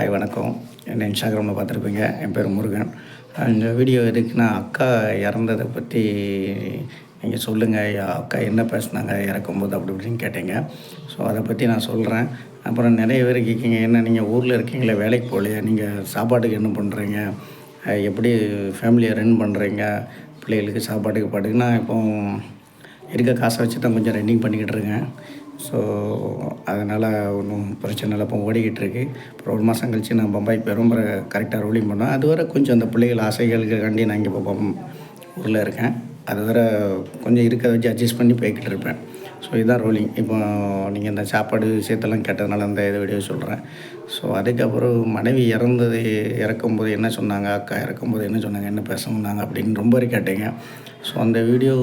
Hi வணக்கம். என்ன இன்ஸ்டாகிராமில் பார்த்துருப்பீங்க. என் பேர் முருகன். இந்த வீடியோ எதுக்குன்னா, அக்கா இறந்ததை பற்றி நீங்கள் சொல்லுங்கள். அக்கா என்ன பேசுனாங்க இறக்கும்போது அப்படி இப்படின்னு கேட்டீங்க. ஸோ அதை பற்றி நான் சொல்கிறேன். அப்புறம் நிறைய பேர் கேட்குங்க, என்ன நீங்கள் ஊரில் இருக்கீங்களே, வேலைக்கு போகலையா, நீங்கள் சாப்பாட்டுக்கு என்ன பண்ணுறீங்க, எப்படி ஃபேமிலியை ரன் பண்ணுறீங்க, பிள்ளைகளுக்கு சாப்பாட்டுக்கு பாட்டுக்கு. நான் இப்போ இருக்க காசை வச்சு தான் கொஞ்சம் ரன்னிங் பண்ணிக்கிட்டு இருக்கேன். ஸோ அதனால் ஒன்றும் பிரச்சனை இல்லை. இப்போ ஓடிக்கிட்டு இருக்கு. அப்புறம் 1 மாதம் கழித்து நான் பம்பாய் போயிடும். கரெக்டாக ரோலிங் பண்ணேன். அதுவரை கொஞ்சம் அந்த பிள்ளைகள் ஆசைகளுக்காண்டி நான் இங்கே இப்போ ஊரில் இருக்கேன். அது வேறு கொஞ்சம் இருக்கிறத வச்சு அட்ஜஸ்ட் பண்ணி போய்கிட்டு இருப்பேன். ஸோ இதுதான் ரோலிங். இப்போ நீங்கள் இந்த சாப்பாடு விஷயத்தெல்லாம் கேட்டதுனால அந்த இது வீடியோ சொல்கிறேன். ஸோ அதுக்கப்புறம் மனைவி இறக்கும்போது என்ன சொன்னாங்க, அக்கா இறக்கும்போது என்ன சொன்னாங்க, என்ன பேச சொன்னாங்க அப்படின்னு ரொம்ப கேட்டீங்க. ஸோ அந்த வீடியோ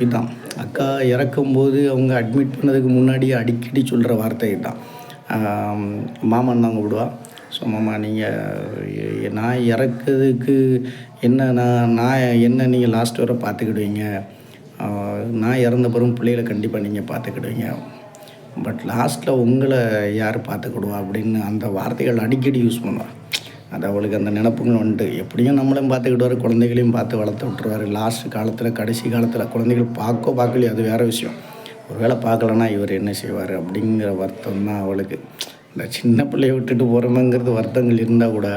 இதுதான். அக்கா இறக்கும்போது அவங்க அட்மிட் பண்ணதுக்கு முன்னாடி அடிக்கடி சொல்கிற வார்த்தை இதுதான். மாமன் தான் கூப்பிடுவா. ஸோ மாமா, நீங்கள் நான் இறக்குறதுக்கு நான் என்ன நீங்கள் லாஸ்ட் வரை பார்த்துக்கிடுவீங்க. நான் இறந்த பிறகு பிள்ளைகளை கண்டிப்பாக நீங்கள் பார்த்துக்கிடுவீங்க. பட் லாஸ்ட்டில் உங்களை யார் பார்த்துக்கிடுவா அப்படின்னு அந்த வார்த்தைகள் அடிக்கடி யூஸ் பண்ணுவாள். அது அவளுக்கு அந்த நினப்புகள் வந்துட்டு எப்படியும் நம்மளையும் பார்த்துக்கிடுவார், குழந்தைகளையும் பார்த்து வளர்த்து விட்டுருவார். லாஸ்ட் காலத்தில், கடைசி காலத்தில் குழந்தைகள் பார்க்கலையே, அது வேறு விஷயம். ஒரு வேளை பார்க்கலன்னா இவர் என்ன செய்வார் அப்படிங்கிற வருத்தம் தான் அவளுக்கு. இந்த சின்ன பிள்ளையை விட்டுட்டு போகிறோமேங்கிறது வருத்தங்கள் இருந்தால் கூட,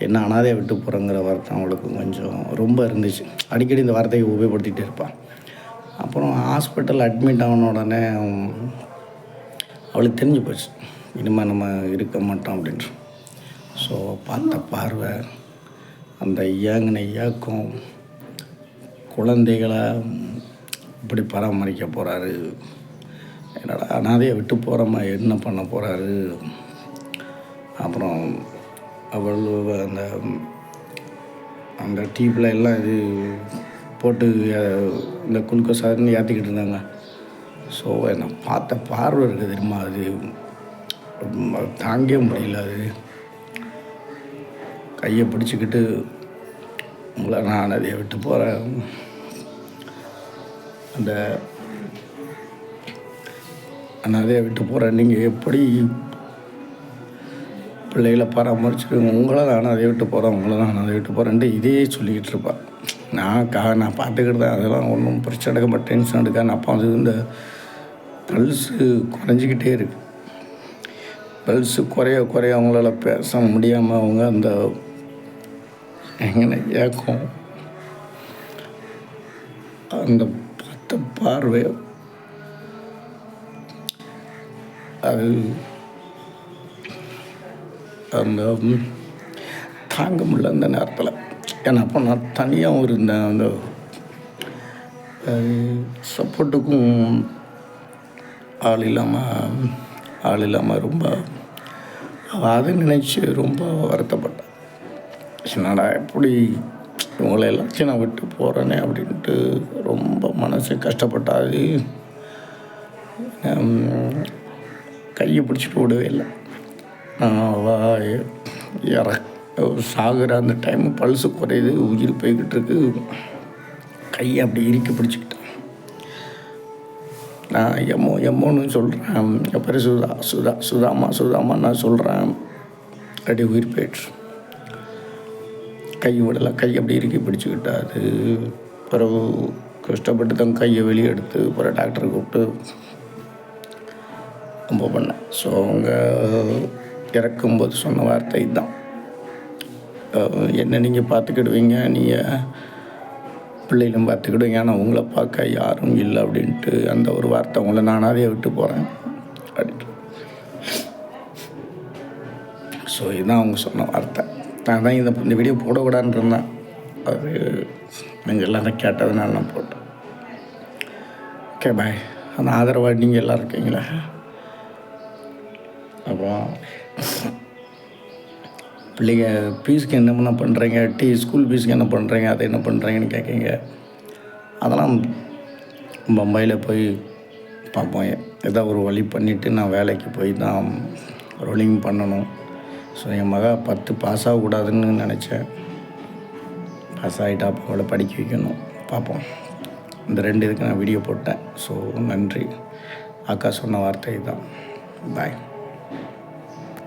என்ன அனாதையை விட்டு போகிறோங்கிற வருத்தம் அவளுக்கு கொஞ்சம் ரொம்ப இருந்துச்சு. அடிக்கடி இந்த வார்த்தையை உபயோகப்படுத்திகிட்டே இருப்பாள். அப்புறம் ஹாஸ்பிட்டல் அட்மிட் ஆன உடனே அவளுக்கு தெரிஞ்சு போச்சு, இனிமேல் நம்ம இருக்க மாட்டோம் அப்படின்ட்டு. ஸோ பார்த்த பார்வை, அந்த ஏக்கம், குழந்தைகளை இப்படி பராமரிக்க போகிறாரு, என்னடா அனாதையை விட்டு போகிறோமா, என்ன பண்ண போகிறாரு. அப்புறம் அவள் அந்த டீப்பில் எல்லாம் இது போட்டு இந்த குளுக்கோஸ் அதுன்னு ஏற்றிக்கிட்டு இருந்தாங்க. ஸோ என்னை பார்த்த பார்வை இருக்குது தெரியுமா, அது தாங்கவே முடியல. அது கையை பிடிச்சிக்கிட்டு, உங்களை நான் அதை விட்டு போகிறேன், அனாதையை விட்டு போகிறேன், நீங்கள் எப்படி பிள்ளைகளை பராமரிச்சுருங்க, உங்களை தான் அதை விட்டு போகிறேன், உங்களை தான் அதை விட்டு போகிறேன்ட்டு இதே சொல்லிக்கிட்டு இருப்பாள். நான் பார்த்துக்கிட்டு தான், அதெல்லாம் ஒன்றும் பிரச்சனை எடுக்க, டென்ஷன் எடுக்க. அப்போ அது இந்த பல்ஸு குறைஞ்சிக்கிட்டே இருக்குது. பல்ஸு குறைய அவங்களால பேச முடியாமல் அவங்க அந்த எங்கே ஏக்கம், அந்த பார்த்த பார்வை, அது அந்த தாங்க முடியல அந்த நேரத்தில். ஏன்னா அப்போ நான் தனியாகவும் இருந்தேன். அந்த சப்போர்ட்டுக்கும் ஆள் இல்லாமல் ரொம்ப அதை நினச்சி ரொம்ப வருத்தப்பட்டேன். என்னடா எப்படி இவங்களை எல்லாத்தையும் நான் விட்டு போகிறேனே அப்படின்ட்டு ரொம்ப மனசு கஷ்டப்பட்டாது. கையை பிடிச்சிட்டு விடவே இல்லை. சாகுற அந்த டைம் பல்ஸு குறையுது, உயிர் போய்கிட்டு இருக்கு, கையை அப்படி இறுக்கி பிடிச்சிக்கிட்டேன். நான் எம்மோன்னு சொல்கிறேன், என் பேர் சுதாமா நான் சொல்கிறேன், அப்படி உயிர் போயிடுச்சு. கை விடலை, கை அப்படி இறுக்கி பிடிச்சிக்கிட்டா. அது பிறகு கஷ்டப்பட்டு தான் கையை வெளியே எடுத்து பிறகு டாக்டரை கூப்பிட்டு ரொம்ப பண்ணேன். ஸோ அவங்க இறக்கும்போது சொன்ன வார்த்தை இதுதான், என்ன நீங்கள் பார்த்துக்கிடுவீங்க, நீங்கள் பிள்ளைகளும் பார்த்துக்கிடுவீங்க, ஆனால் உங்களை பார்க்க யாரும் இல்லை அப்படின்ட்டு அந்த ஒரு வார்த்தை, உங்களை நானாவே விட்டு போகிறேன் அப்படின்ட்டு. ஸோ இதுதான் அவங்க சொன்ன வார்த்தை. நான் தான் இந்த வீடியோ போடக்கூடாதுன்னு இருந்தேன். அது நீங்கள் எல்லோரும் கேட்டதுனால நான் போட்டேன். Okay bye. அந்த ஆதரவாக நீங்கள் எல்லோரும் இருக்கீங்களா? அப்புறம் பிள்ளைங்க ஃபீஸுக்கு என்ன பண்ணுறீங்க, ஸ்கூல் ஃபீஸுக்கு என்ன பண்ணுறீங்க, அதை என்ன பண்ணுறீங்கன்னு கேட்குங்க. அதெல்லாம் பம்பாயில் போய் பார்ப்போம். ஏதோ ஒரு வழி பண்ணிவிட்டு நான் வேலைக்கு போய் தான் ரோலிங் பண்ணணும். ஸோ என் மக 10 பாஸ் ஆகக்கூடாதுன்னு நினச்சேன். பாஸ் ஆகிட்டா அப்போ அவளை படிக்க வைக்கணும். பார்ப்போம். இந்த 2 இதுக்கு நான் வீடியோ போட்டேன். ஸோ நன்றி. அக்கா சொன்ன வார்த்தை தான். பாய்.